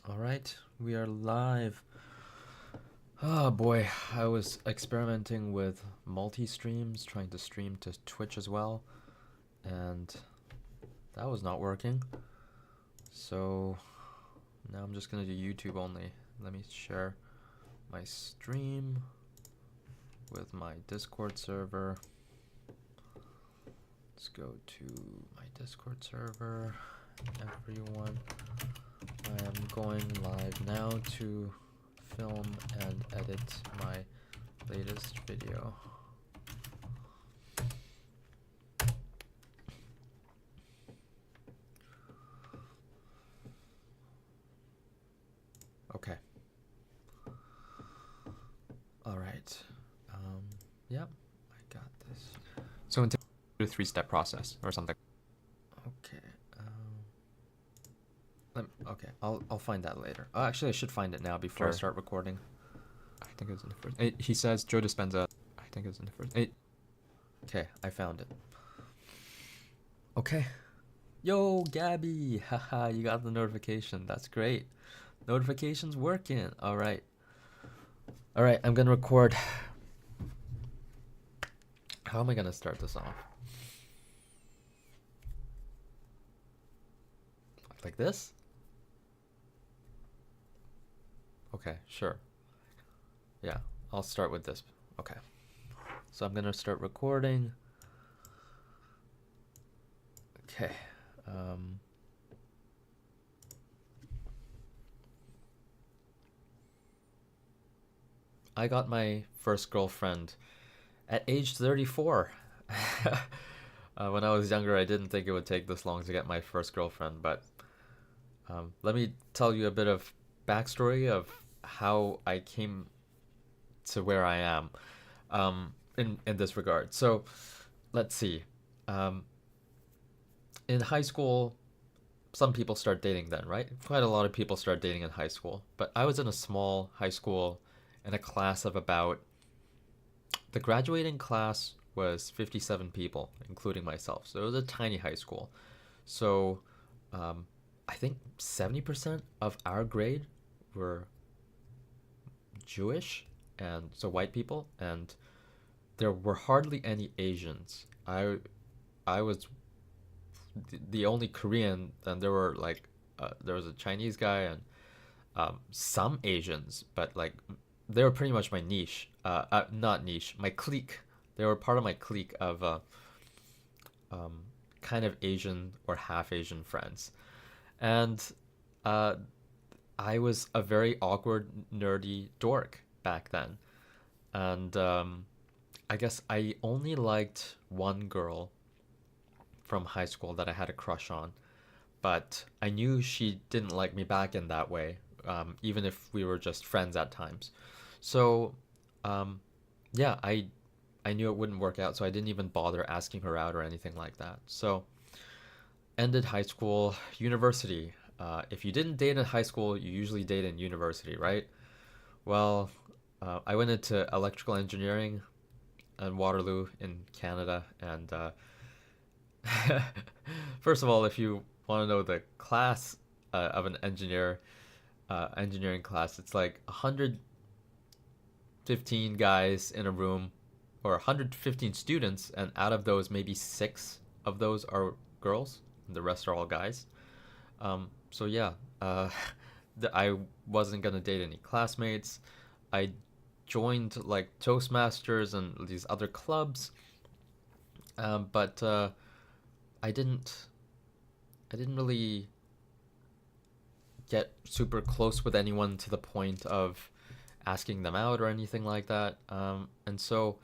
All right, we are live. Oh boy, I was experimenting with multi-streams, trying to stream to Twitch as well, and that was not working. So now I'm just gonna do YouTube only. Let me share my stream with my Discord server. Let's go to my Discord server, everyone. I am going live now to film and edit my latest video. Okay. All right. Yep, I got this. So into a 3-step process or something. Okay. Okay. I'll find that later. Oh, actually, I should find it now before I Sure. start recording. I think it was in the first. He says Joe Dispenza. I think it was in the first. Okay, I found it. Okay. Yo, Gabby. Haha, you got the notification. That's great. Notification's working. All right. All right, I'm gonna record. How am I gonna start this off? Like this? Okay, sure. Yeah, I'll start with this. Okay. So I'm gonna start recording. Okay. I got my first girlfriend at age 34. When I was younger, I didn't think it would take this long to get my first girlfriend, but let me tell you a bit of backstory of how I came to where I am in this regard. So let's see. In high school, some people start dating then, right? Quite a lot of people start dating in high school. But I was in a small high school in a class of about, the graduating class was 57 people, including myself. So it was a tiny high school. So I think 70% of our grade were Jewish, and so white people, and there were hardly any Asians. I was the only Korean, and there were like there was a Chinese guy and some Asians, but like they were pretty much my niche. Not niche, my clique. They were part of my clique of um, kind of Asian or half Asian friends, and uh, I was a very awkward, nerdy dork back then, and I guess I only liked one girl from high school that I had a crush on, but I knew she didn't like me back in that way, even if we were just friends at times. So, um, yeah, I knew it wouldn't work out, so I didn't even bother asking her out or anything like that. So, ended high school, university. If you didn't date in high school, you usually date in university, right? Well, I went into electrical engineering at Waterloo in Canada, and first of all, if you want to know the class of an engineering class, it's like 115 guys in a room, or 115 students, and out of those, maybe six of those are girls, and the rest are all guys. So yeah, I wasn't gonna date any classmates. I joined like Toastmasters and these other clubs, but I didn't I didn't really get super close with anyone to the point of asking them out or anything like that. And so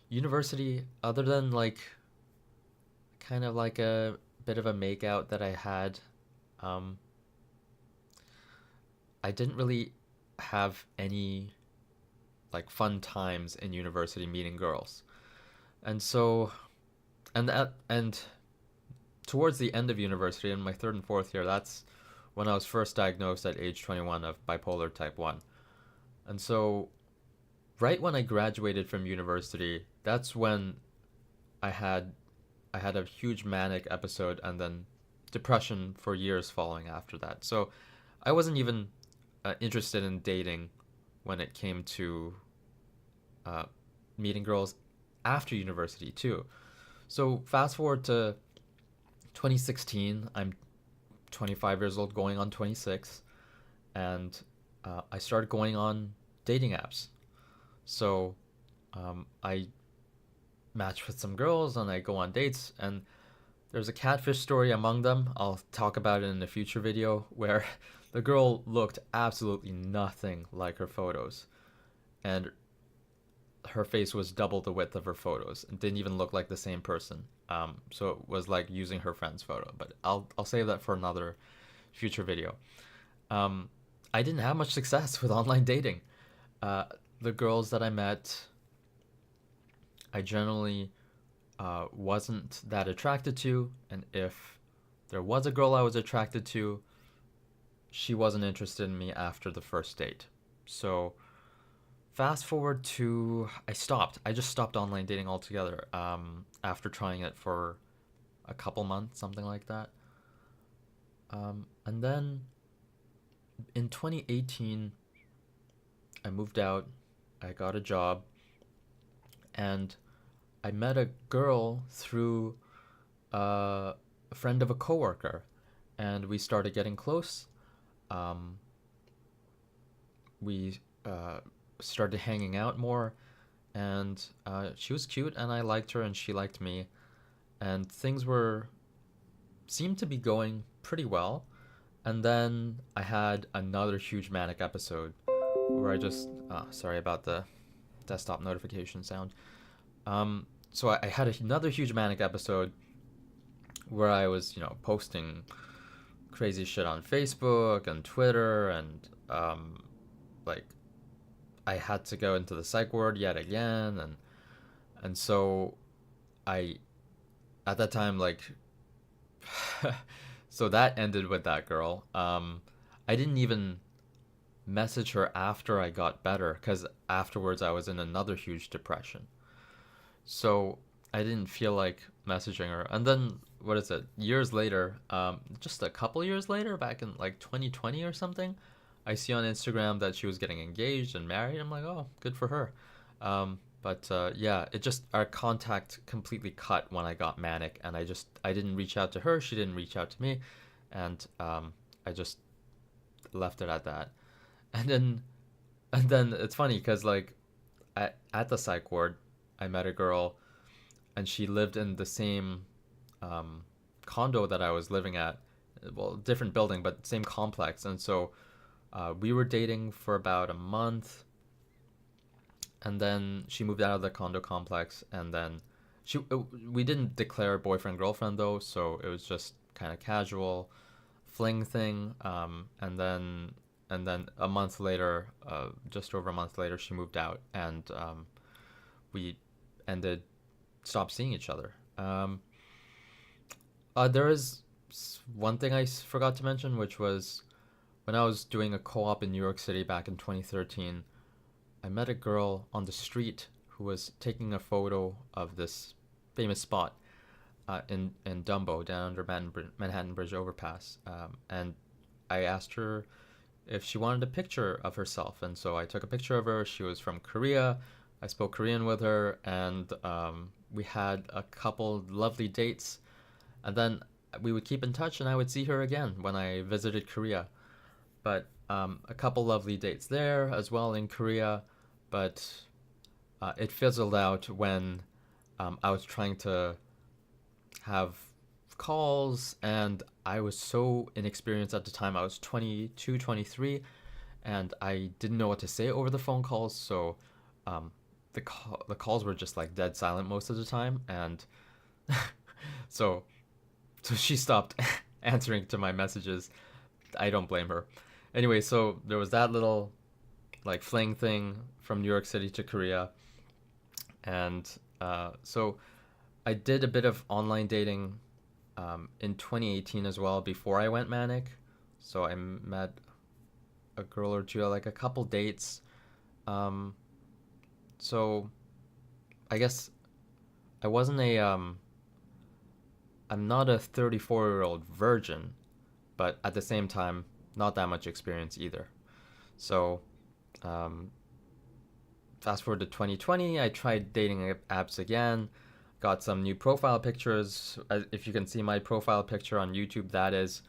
university, other than like kind of like a bit of a makeout that I had, um, I didn't really have any like fun times in university meeting girls. And so and towards the end of university in my third and fourth year, that's when I was first diagnosed at age 21 of bipolar type 1. And so right when I graduated from university, that's when I had I had a huge manic episode and then depression for years following after that. So I wasn't even interested in dating when it came to uh, meeting girls after university too. So fast forward to 2016, I'm 25 years old, going on 26, and I started going on dating apps. So I match with some girls and I go on dates, and there's a catfish story among them. I'll talk about it in a future video where the girl looked absolutely nothing like her photos, and her face was double the width of her photos and didn't even look like the same person. So it was like using her friend's photo, but I'll save that for another future video. Um, I didn't have much success with online dating. Uh, the girls that I met, I generally wasn't that attracted to, and if there was a girl I was attracted to, she wasn't interested in me after the first date. So fast forward to I stopped. I just stopped online dating altogether after trying it for a couple months, something like that. And then in 2018, I moved out. I got a job, and I met a girl through a friend of a coworker, and we started getting close. Um, we started hanging out more, and she was cute, and I liked her, and she liked me, and things were seemed to be going pretty well. And then I had another huge manic episode where I just sorry about the desktop notification sound. So I had another huge manic episode where I was, posting crazy shit on Facebook and Twitter, and like I had to go into the psych ward yet again, and so I at that time like so that ended with that girl. I didn't even message her after I got better because afterwards I was in another huge depression. So I didn't feel like messaging her. And then what is it? Years later, just a couple years later, back in like 2020 or something, I see on Instagram that she was getting engaged and married. I'm like, oh, good for her. But yeah, it just our contact completely cut when I got manic, and I didn't reach out to her. She didn't reach out to me, and I just left it at that. And then it's funny because like at the psych ward, I met a girl, and she lived in the same um, condo that I was living at. Well, different building, but same complex. And so we were dating for about a month, and then she moved out of the condo complex, and then we didn't declare boyfriend girlfriend though, so it was just kind of casual fling thing. And then a month later, just over a month later, she moved out, and we ended stopped seeing each other. There is one thing I forgot to mention, which was when I was doing a co-op in New York City back in 2013. I met a girl on the street who was taking a photo of this famous spot in Dumbo, down under Manhattan Bridge overpass. And I asked her if she wanted a picture of herself, and so I took a picture of her. She was from Korea. I spoke Korean with her, and we had a couple lovely dates. And then we would keep in touch, and I would see her again when I visited Korea. But a couple lovely dates there as well in Korea, but it fizzled out when I was trying to have calls, and I was so inexperienced at the time. I was 22, 23, and I didn't know what to say over the phone calls, so the calls were just like dead silent most of the time, and so she stopped answering to my messages. I don't blame her. Anyway, so there was that little like fling thing from New York City to Korea, and so I did a bit of online dating in 2018 as well before I went manic. So I met a girl or two, like a couple dates. So I guess I wasn't I'm not a 34-year-old virgin, but at the same time, not that much experience either. So, um, fast forward to 2020, I tried dating apps again, got some new profile pictures. If you can see my profile picture on YouTube, that is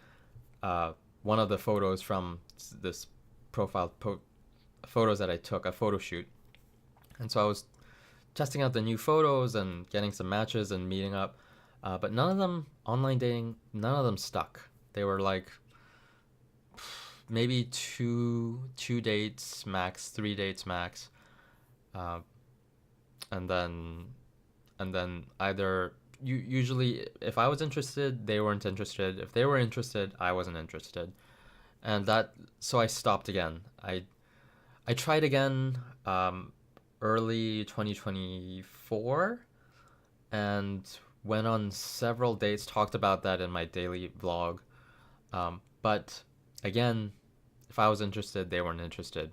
one of the photos from this photos that I took, a photo shoot. And so I was testing out the new photos and getting some matches and meeting up. But none of them, online dating, none of them stuck. They were like maybe two dates max, 3 dates max, uh, and then either usually if I was interested, they weren't interested. If they were interested, I wasn't interested, and that so I stopped again. I tried again early 2024 and went on several dates. Talked about that in my daily vlog, but again, if I was interested, they weren't interested.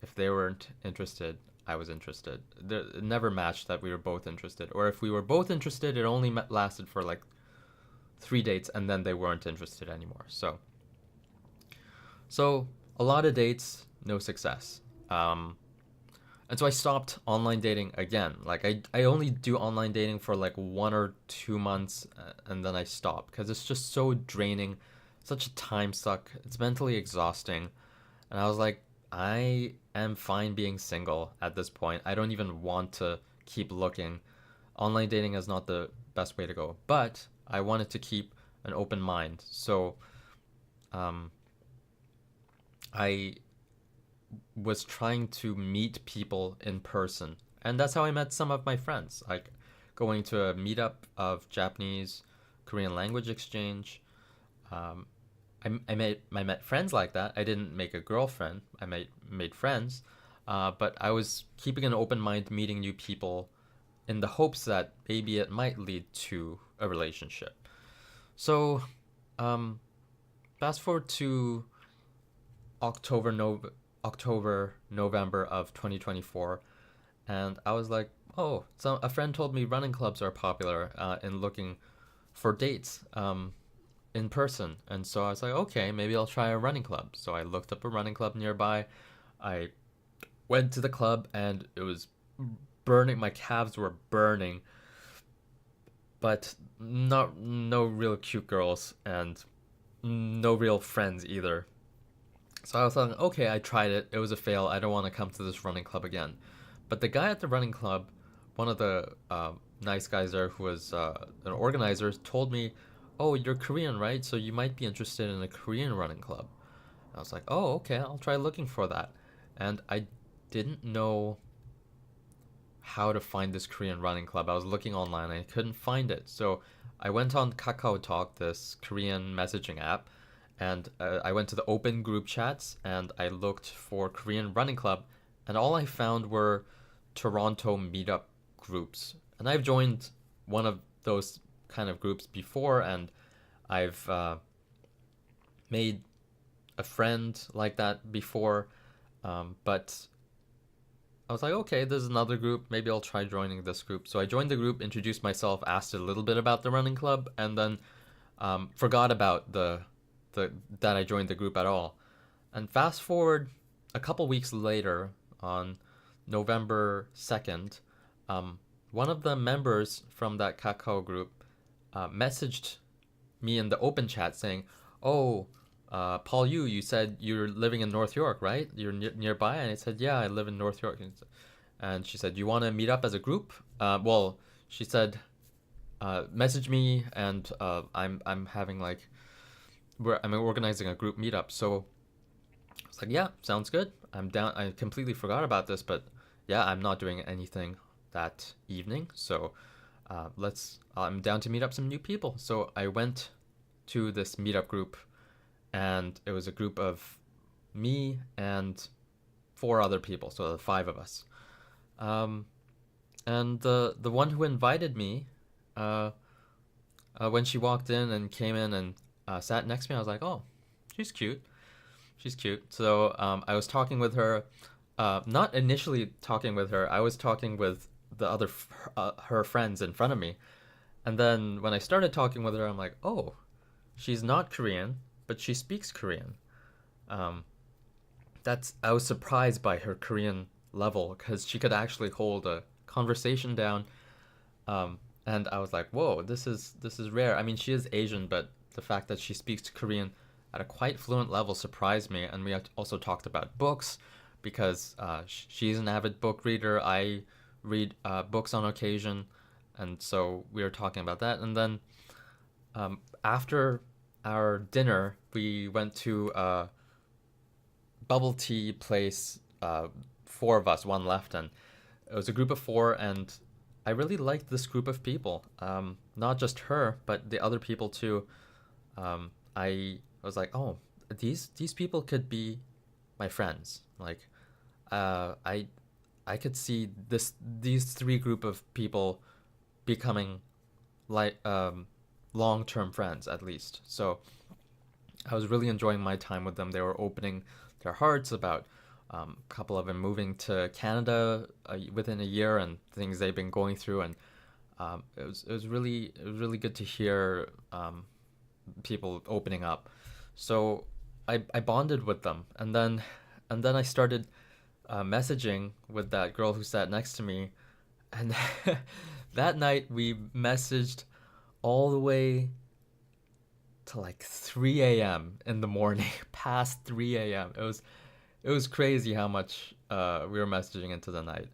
If they weren't interested, I was interested. It never matched that we were both interested. Or if we were both interested, it only lasted for like 3 dates and then they weren't interested anymore. So a lot of dates, no success. And so I stopped online dating again. Like I only do online dating for like 1 or 2 months and then I stop because it's just so draining, such a time suck. It's mentally exhausting. And I was like, I am fine being single at this point. I don't even want to keep looking. Online dating is not the best way to go, but I wanted to keep an open mind. So um, I was trying to meet people in person. And that's how I met some of my friends, like going to a meetup of Japanese Korean language exchange. Um, I met friends like that. I didn't make a girlfriend. I made friends, but I was keeping an open mind, meeting new people, in the hopes that maybe it might lead to a relationship. So, um, fast forward to October, no, October, November of 2024, and I was like, oh, so a friend told me running clubs are popular in looking for dates. In person. And so I was like, okay, maybe I'll try a running club. So I looked up a running club nearby. I went to the club and it was burning. My calves were burning, but not no real cute girls and no real friends either. So I was like, okay, I tried it. It was a fail. I don't want to come to this running club again. But the guy at the running club, one of the nice guys there who was an organizer, told me, "Oh, you're Korean, right? So you might be interested in a Korean running club." I was like, "Oh, okay, I'll try looking for that." And I didn't know how to find this Korean running club. I was looking online, I couldn't find it. So I went on Kakao Talk, this Korean messaging app, and I went to the open group chats and I looked for Korean running club, and all I found were Toronto meetup groups. And I've joined one of those kind of groups before, and I've made a friend like that before, but I was like, okay, there's another group. Maybe I'll try joining this group. So I joined the group, introduced myself, asked a little bit about the running club, and then forgot about the that I joined the group at all. And fast forward a couple weeks later, on November 2nd, one of the members from that Kakao group messaged me in the open chat saying, "Oh, Paul Yu, you said you're living in North York, right? You're nearby?" And I said, "Yeah, I live in North York." And she said, "You want to meet up as a group?" Well, she said, "Message me, and I'm having like I'm organizing a group meetup." So I was like, "Yeah, sounds good. I'm down." I completely forgot about this, but yeah, I'm not doing anything that evening, so let's. I'm down to meet up some new people. So I went to this meetup group, and it was a group of me and 4 other people, so the 5 of us. Um, and the one who invited me, uh, when she walked in and came in and sat next to me, I was like, oh, she's cute. She's cute. So I was talking with her, not initially talking with her. I was talking with the other her friends in front of me, and then when I started talking with her, I'm like, oh, she's not Korean, but she speaks Korean. Um, that's I was surprised by her Korean level because she could actually hold a conversation down. And I was like, whoa, this is rare. I mean, she is Asian, but the fact that she speaks Korean at a quite fluent level surprised me. And we also talked about books because she's an avid book reader. I read books on occasion, and so we were talking about that. And then after our dinner, we went to a bubble tea place. Four of us, one left, and it was a group of four, and I really liked this group of people. Not just her, but the other people too. I was like, oh, these people could be my friends. Like, I could see these three group of people becoming like long term friends at least. So I was really enjoying my time with them. They were opening their hearts about a couple of them moving to Canada within a year and things they've been going through, and it was really good to hear people opening up. So I bonded with them, and then I started messaging with that girl who sat next to me, and that night we messaged all the way to like 3 a.m. in the morning, past 3 a.m. It was crazy how much we were messaging into the night,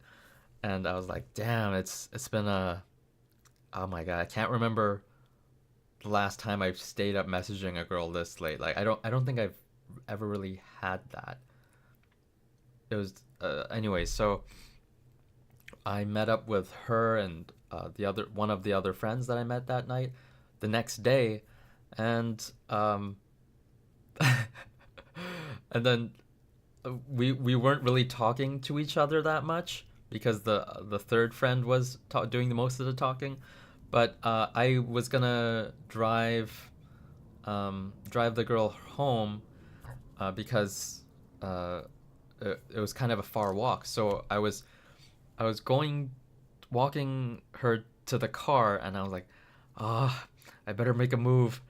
and I was like, damn, it's been a oh my god, I can't remember the last time I've stayed up messaging a girl this late. Like I don't think I've ever really had that. It was anyway. So I met up with her and the other one of the other friends that I met that night the next day, and and then we weren't really talking to each other that much because the third friend was doing the most of the talking, but I was gonna drive the girl home because uh, it was kind of a far walk. So I was walking her to the car, and I was like, ah, oh, I better make a move.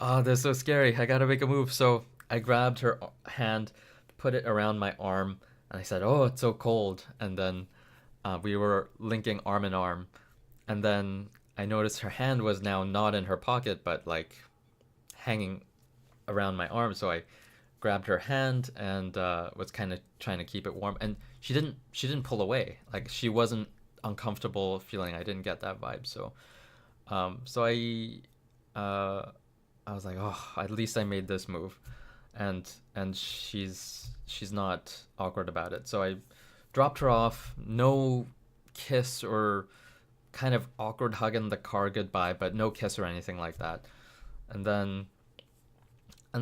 Ah, oh, they're so scary. I gotta make a move. So I grabbed her hand, put it around my arm, and I said, "Oh, it's so cold." And then we were linking arm in arm, and then I noticed her hand was now not in her pocket, but like hanging around my arm. So I grabbed her hand and was kind of trying to keep it warm. And she didn't pull away. Like she wasn't uncomfortable feeling. I didn't get that vibe. So uh, I was like, oh, at least I made this move, and she's not awkward about it. So I dropped her off. No kiss or kind of awkward hug in the car goodbye, but no kiss or anything like that. And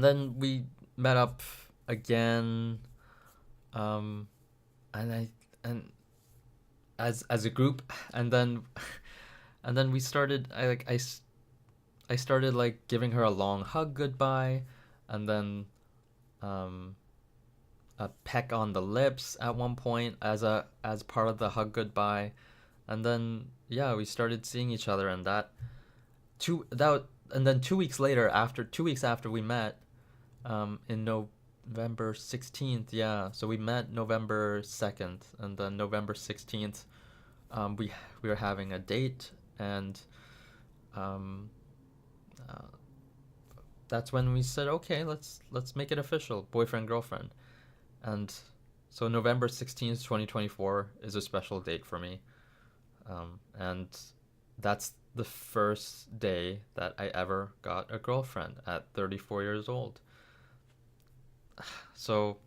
then we met up again, um, and I and as a group, and then and then we started. I started like giving her a long hug goodbye, and then um, a peck on the lips at one point as part of the hug goodbye, and then yeah, we started seeing each other, and and then 2 weeks later, after 2 weeks after we met, in November 16th, yeah. So we met November 2nd, and then November 16th, we were having a date, and um, uh, that's when we said, okay, let's make it official, boyfriend girlfriend. And so November 16th, 2024 is a special date for me, and that's the first day that I ever got a girlfriend at 34 years old. So,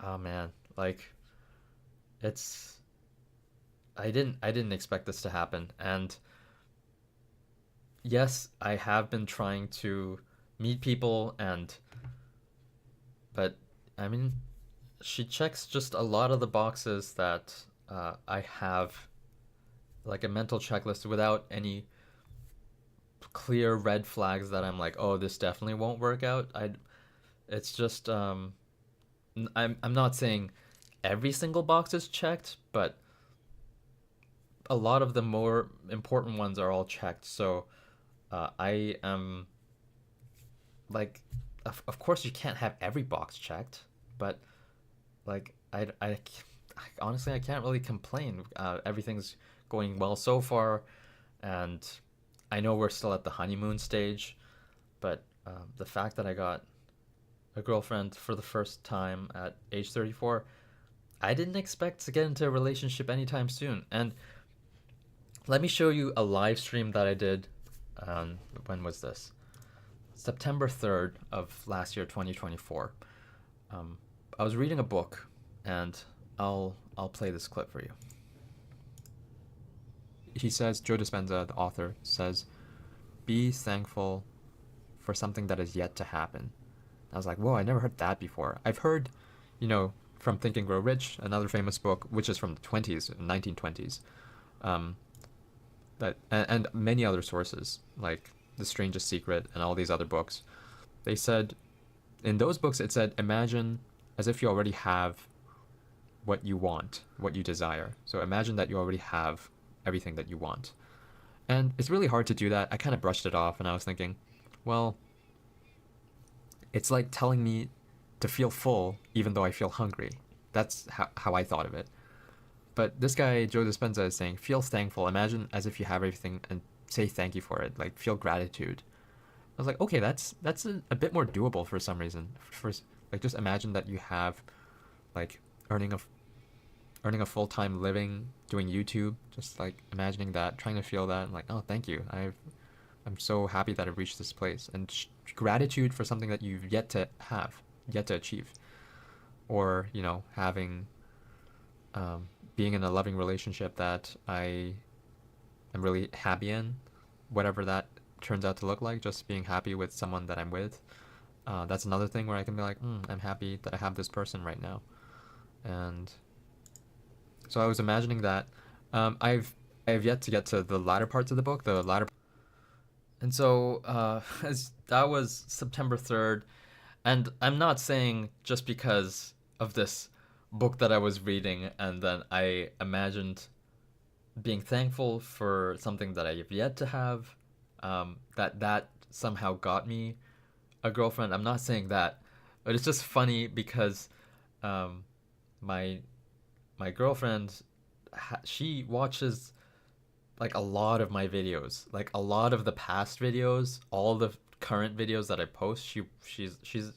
oh man, like it's I didn't expect this to happen. And yes, I have been trying to meet people, and but I mean, she checks just a lot of the boxes that I have, like a mental checklist without any clear red flags that I'm like, oh, this definitely won't work out. It's just I'm not saying every single box is checked, but a lot of the more important ones are all checked. So I am like of course you can't have every box checked, but like honestly I can't really complain. Everything's going well so far, and I know we're still at the honeymoon stage, but the fact that I got a girlfriend for the first time at age 34, I didn't expect to get into a relationship anytime soon. And let me show you a live stream that I did. When was this? September 3rd of last year, 2024. I was reading a book, and I'll play this clip for you. He says, Joe Dispenza, the author, says, be thankful for something that is yet to happen. I was like, whoa, I never heard that before. I've heard, from Think and Grow Rich, another famous book, which is from the 20s, 1920s, and many other sources, like The Strangest Secret and all these other books. They said, in those books, it said, imagine as if you already have what you want, what you desire. So imagine that you already have everything that you want. And it's really hard to do that. I kind of brushed it off, and I was thinking, well, it's like telling me to feel full even though I feel hungry. That's how I thought of it. But this guy, Joe Dispenza, is saying, feel thankful. Imagine as if you have everything and say thank you for it. Like, feel gratitude. I was like, okay, that's a bit more doable for some reason. First, like, just imagine that you have, like, earning a full-time living doing YouTube. Just, like, imagining that, trying to feel that, and like, oh, thank you. I'm so happy that I've reached this place. And gratitude for something that you've yet to have, yet to achieve. Or, having, being in a loving relationship that I am really happy in, whatever that turns out to look like, just being happy with someone that I'm with. That's another thing where I can be like, I'm happy that I have this person right now. And so I was imagining that. I have yet to get to the latter parts of the book, and so that was September 3rd. And I'm not saying just because of this book that I was reading and then I imagined being thankful for something that I have yet to have, that somehow got me a girlfriend. I'm not saying that, but it's just funny because my girlfriend, she watches like a lot of my videos, like a lot of the past videos, all the current videos that I post. She's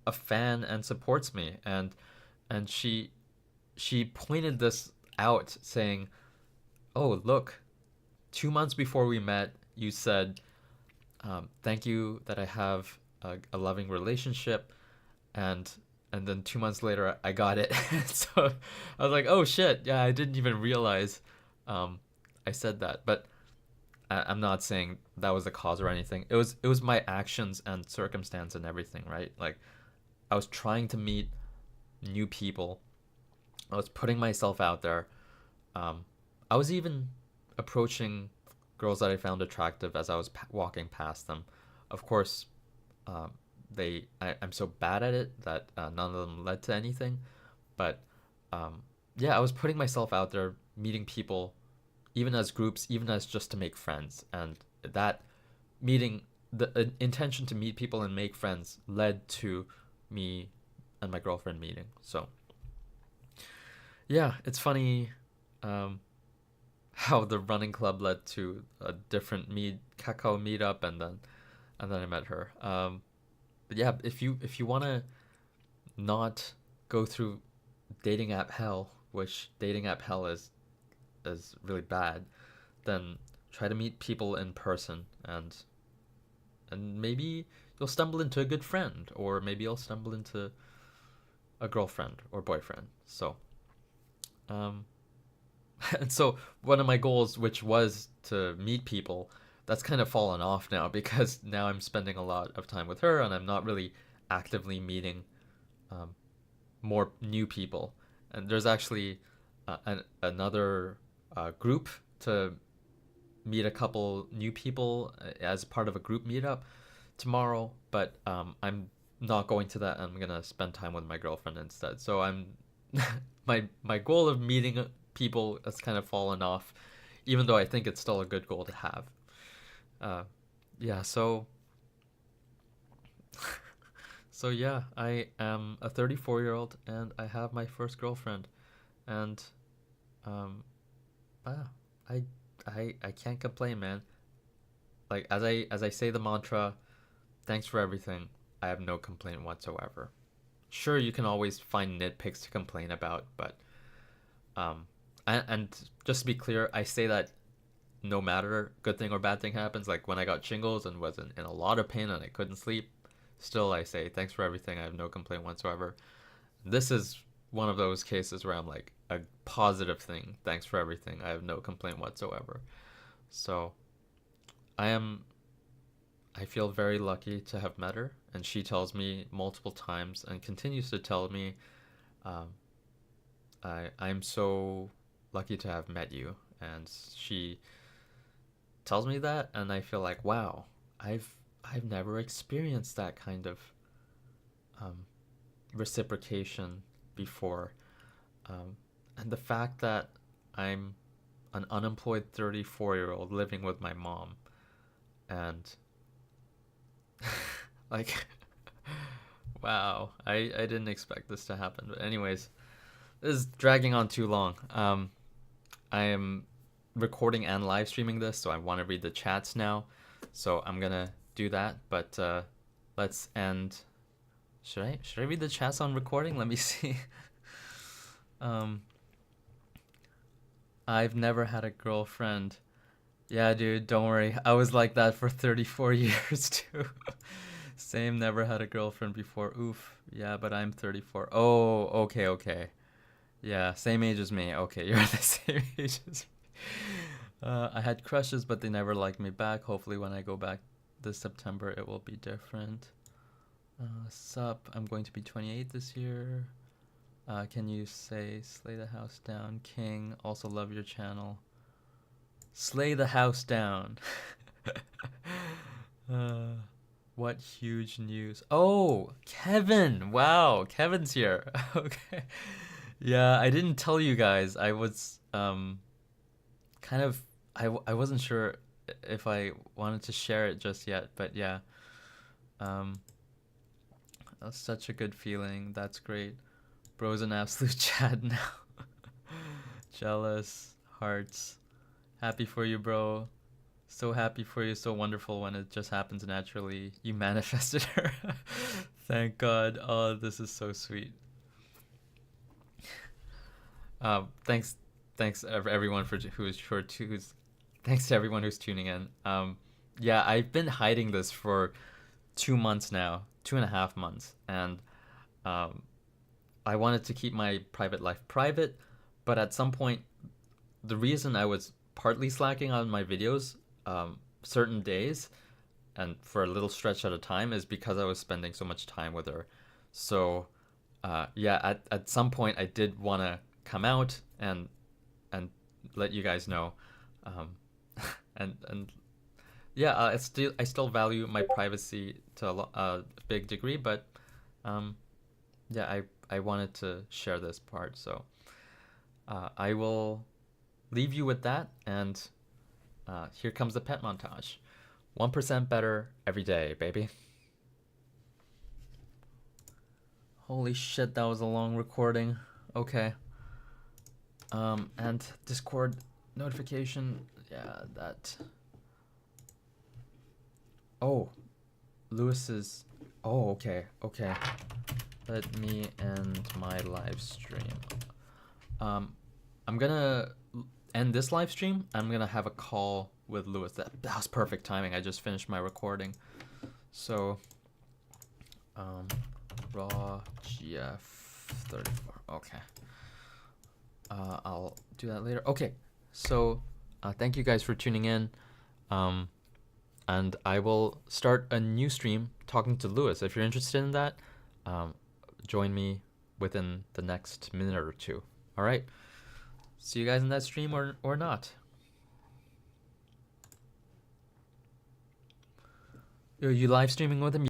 a fan and supports me, and she pointed this out, saying, "Oh, look, 2 months before we met, you said, thank you that I have a loving relationship, and then 2 months later I got it." So I was like, "Oh shit, yeah, I didn't even realize I said that." But I'm not saying that was the cause or anything. It was my actions and circumstance and everything, right? Like, I was trying to meet new people. I was putting myself out there. I was even approaching girls that I found attractive as I was walking past them. Of course, I'm so bad at it that none of them led to anything. But yeah, I was putting myself out there, meeting people, even as groups, even as just to make friends. And that meeting, the intention to meet people and make friends led to me and my girlfriend meeting. So yeah, it's funny how the running club led to a different Kakao meetup, and then I met her. But yeah, if you want to not go through dating app hell, which dating app hell is really bad, then try to meet people in person, and maybe you'll stumble into a good friend, or maybe you'll stumble into a girlfriend or boyfriend. So and so one of my goals, which was to meet people, that's kind of fallen off now, because now I'm spending a lot of time with her and I'm not really actively meeting more new people. And there's actually another group to meet a couple new people as part of a group meetup tomorrow, but I'm not going to that. I'm gonna spend time with my girlfriend instead. So I'm my goal of meeting people has kind of fallen off, even though I think it's still a good goal to have. Yeah, so So yeah, I am a 34-year-old and I have my first girlfriend, and um, ah, I I can't complain, man. Like as I say the mantra, thanks for everything. I have no complaint whatsoever. Sure, you can always find nitpicks to complain about, but um, and just to be clear, I say that no matter good thing or bad thing happens, like when I got shingles and was in a lot of pain and I couldn't sleep, still I say thanks for everything. I have no complaint whatsoever. This is one of those cases where I'm like a positive thing. Thanks for everything. I have no complaint whatsoever. So I am. I feel very lucky to have met her, and she tells me multiple times and continues to tell me, um, I'm so lucky to have met you, and she tells me that, and I feel like wow, I've never experienced that kind of um, reciprocation before. And the fact that I'm an unemployed 34-year-old living with my mom, and like, wow, I didn't expect this to happen. But, anyways, this is dragging on too long. I am recording and live streaming this, so I want to read the chats now. So I'm gonna do that, but let's end. Should I read the chats on recording? Let me see. um, I've never had a girlfriend. Yeah, dude, don't worry. I was like that for 34 years too. Same, never had a girlfriend before. Oof. Yeah, but I'm 34. Oh, okay, okay. Yeah, same age as me. Okay, you're the same age as me. I had crushes, but they never liked me back. Hopefully, when I go back this September, it will be different. Sup, I'm going to be 28 this year. Can you say slay the house down, King? Also love your channel. Slay the house down. uh, what huge news. Oh, Kevin. Wow, Kevin's here. Okay. Yeah, I didn't tell you guys. I was kind of I wasn't sure if I wanted to share it just yet, but yeah. Um that's such a good feeling. That's great. Bro's an absolute Chad now. Jealous hearts. Happy for you, bro. So happy for you. So wonderful when it just happens naturally. You manifested her. Thank God. Oh, this is so sweet. Thanks, everyone thanks to everyone who's tuning in. Yeah, I've been hiding this for 2 months now, 2.5 months, and um, I wanted to keep my private life private, but at some point, the reason I was partly slacking on my videos, certain days, and for a little stretch at a time, is because I was spending so much time with her. So, yeah, at some point, I did want to come out and let you guys know, um, and yeah, I still value my privacy to a big degree, but yeah, I wanted to share this part, so I will leave you with that, and here comes the pet montage. 1% better every day, baby. Holy shit, that was a long recording. Okay. And Discord notification, yeah, that. Oh, Lewis's. Oh, okay, okay. Let me end my live stream. I'm gonna end this live stream. I'm gonna have a call with Lewis. That was perfect timing. I just finished my recording. So, raw GF 34. Okay. I'll do that later. Okay. So, thank you guys for tuning in. And I will start a new stream talking to Lewis. If you're interested in that, join me within the next minute or two. All right. See you guys in that stream or not. Are you live streaming with him?